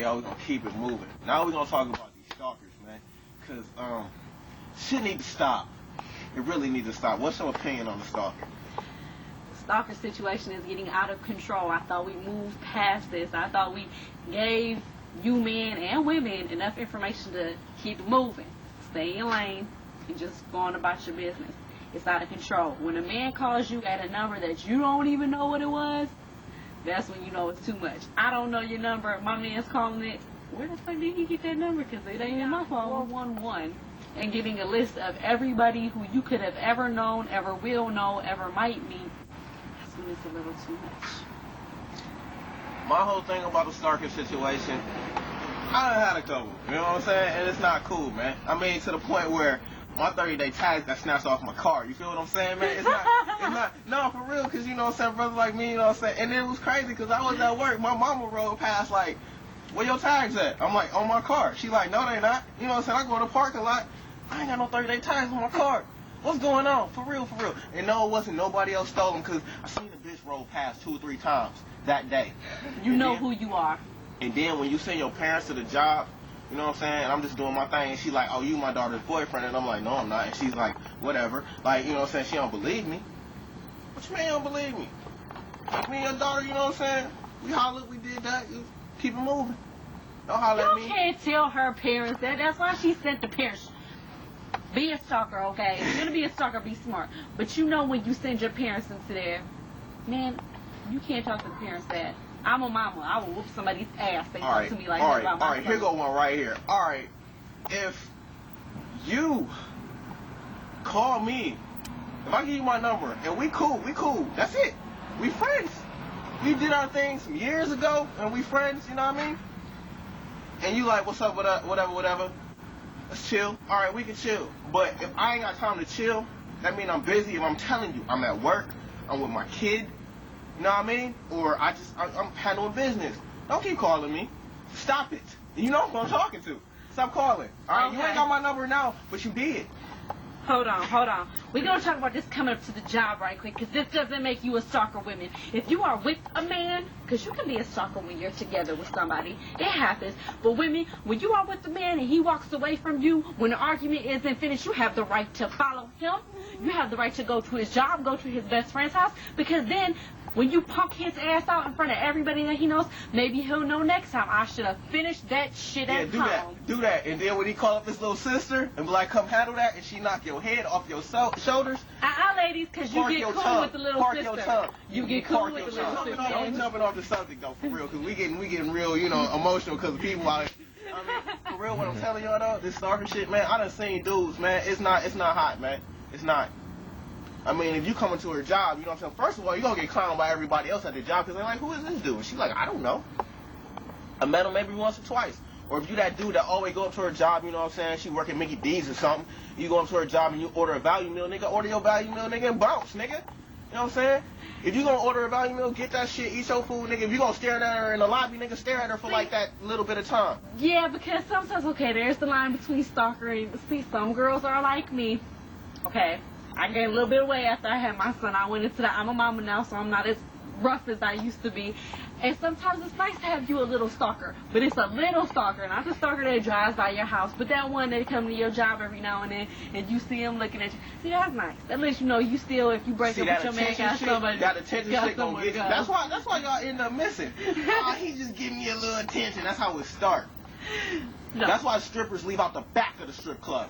Yo, we're gonna keep it moving. Now we're gonna talk about these stalkers, man. Cause shit need to stop. It really needs to stop. What's your opinion on the stalker? The stalker situation is getting out of control. I thought we moved past this. I thought we gave you men and women enough information to keep it moving. Stay in your lane and just go on about your business. It's out of control. When a man calls you at a number that you don't even know what it was, that's when you know it's too much. I don't know your number. My man's calling it. Where the fuck did he get that number? Because it ain't in my phone. 411. And giving a list of everybody who you could have ever known, ever will know, ever might meet. That's when it's a little too much. My whole thing about the stalker situation, I done had a couple. You know what I'm saying? And it's not cool, man. I mean, to the point where my 30-day tags got snatched off my car. You feel what I'm saying, man? It's not, no, for real, because, you know what I'm saying, brothers like me, you know what I'm saying? And it was crazy, because I was at work. My mama rode past, like, where your tags at? I'm like, on my car. She like, no, they not. You know what I'm saying? I go to the parking lot. I ain't got no 30-day tags on my car. What's going on? For real, for real. And no, it wasn't nobody else stole them, because I seen the bitch roll past 2 or 3 times that day. You know who you are. And then when you send your parents to the job, you know what I'm saying? And I'm just doing my thing. And she like, oh, you my daughter's boyfriend. And I'm like, no, I'm not. And she's like, whatever. Like, you know what I'm saying? She don't believe me. What you mean you don't believe me? Like me and your daughter, you know what I'm saying? We hollered, we did that. You keep it moving. Don't holler at me. You can't tell her parents that. That's why she sent the parents. Be a stalker, okay? If you're going to be a stalker, be smart. But you know when you send your parents into there, man, you can't talk to the parents that. I'm a mama. I will whoop somebody's ass. They talk to me like that about my All right, here go one right here. All right, if you call me, if I give you my number, and we cool. That's it. We friends. We did our thing some years ago, and we friends, you know what I mean? And you like, what's up, whatever. Let's chill. All right, we can chill. But if I ain't got time to chill, that means I'm busy. If I'm telling you, I'm at work, I'm with my kid, you know what I mean? Or I'm handling business. Don't keep calling me. Stop it. You know who I'm talking to. Stop calling. All right, okay. You ain't got my number now, but you did. Hold on. We're going to talk about this coming up to the job right quick, because this doesn't make you a stalker, women. If you are with a man, because you can be a stalker when you're together with somebody. It happens. But women, when you are with a man and he walks away from you, when the argument isn't finished, you have the right to follow him. You have the right to go to his job, go to his best friend's house, because then when you punk his ass out in front of everybody that he knows, maybe he'll know next time. I should have finished that shit at home. Do that. And then when he call up his little sister and be like, come handle that, and she knock your head off your shoulders. Ladies, because you get cool with the little sister. Your tongue. You get cool with the little sister. I'm jumping off the subject, though, for real, because we getting real, you know, emotional because people out here. I mean, for real, what I'm telling y'all, though, this stalker shit, man, I done seen dudes, man, it's not hot, man. It's not. I mean, if you come into her job, you know what I'm saying? First of all, you're going to get clowned by everybody else at the job because they're like, who is this dude? And she's like, I don't know. I met him maybe once or twice. Or if you that dude that always go up to her job, you know what I'm saying? She work at Mickey D's or something. You go up to her job and you order a value meal, nigga. Order your value meal, nigga, and bounce, nigga. You know what I'm saying? If you going to order a value meal, get that shit, eat your food, nigga. If you going to stare at her in the lobby, nigga, stare at her for like that little bit of time. Yeah, because sometimes, okay, there's the line between stalker and, see, some girls are like me. Okay. I gained a little bit of weight after I had my son. I went into that. I'm a mama now, so I'm not as rough as I used to be. And sometimes it's nice to have you a little stalker. But it's a little stalker, not the stalker that drives by your house, but that one that comes to your job every now and then, and you see him looking at you. See, that's nice. That lets you know you still, if you break up with your man, got somebody. That attention shit gonna get you. That's why y'all end up missing. He just give me a little attention. That's how it start. No. That's why strippers leave out the back of the strip club.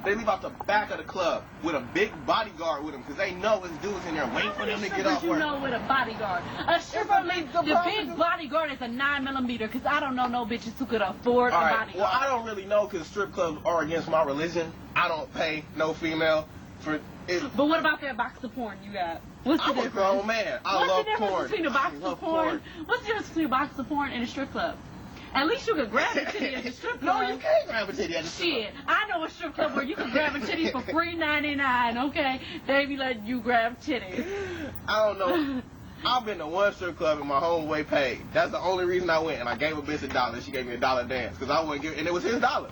They leave out the back of the club with a big bodyguard with them because they know it's dudes in there waiting for them to get off work. You know, with a bodyguard. A stripper leaves the big bodyguard is a 9mm because I don't know no bitches who could afford a bodyguard. Well, I don't really know because strip clubs are against my religion. I don't pay no female for it. But what about that box of porn you got? What's the difference? I'm a grown man. I love porn. What's the difference between a box of porn? What's the difference between a box of porn and a strip club? At least you could grab a titty at the strip club. No, you can't grab a titty at the strip club. Shit, I know a strip club where you can grab a titty for $3.99, okay? They be letting you grab titties. I don't know. I've been to one strip club and my homeboy paid. That's the only reason I went, and I gave a bitch $1. She gave me $1 dance because I wouldn't give, and it was his dollar.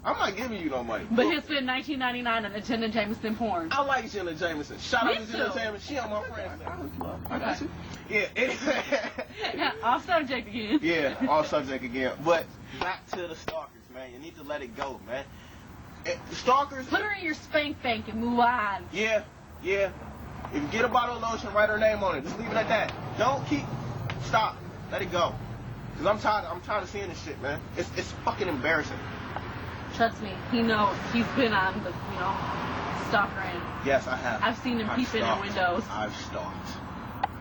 I'm not giving you no money. But he'll spend $19.99 on attending Jameson porn. I like Jenna Jameson. Shout out Me to Jenna too. Jameson. She on my friends list. I got you. Yeah, off subject again. Yeah, off subject again. But back to the stalkers, man. You need to let it go, man. Stalkers. Put her in your spank bank and move on. Yeah. If you get a bottle of lotion, write her name on it. Just leave it at that. Don't stop. Let it go. Cause I'm tired of seeing this shit, man. It's fucking embarrassing. Trust me, he knows. He's been on the, stalker end. Yes, I have. I've seen him peeping in windows. I've stalked.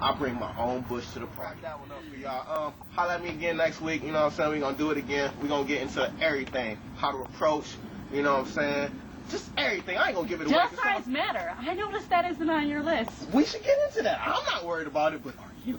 I bring my own bush to the party. That one up for y'all. Holla at me again next week. You know what I'm saying? We're gonna do it again. We're gonna get into everything. How to approach. You know what I'm saying? Just everything. I ain't gonna give it away. Just size matter. I noticed that isn't on your list. We should get into that. I'm not worried about it, but are you?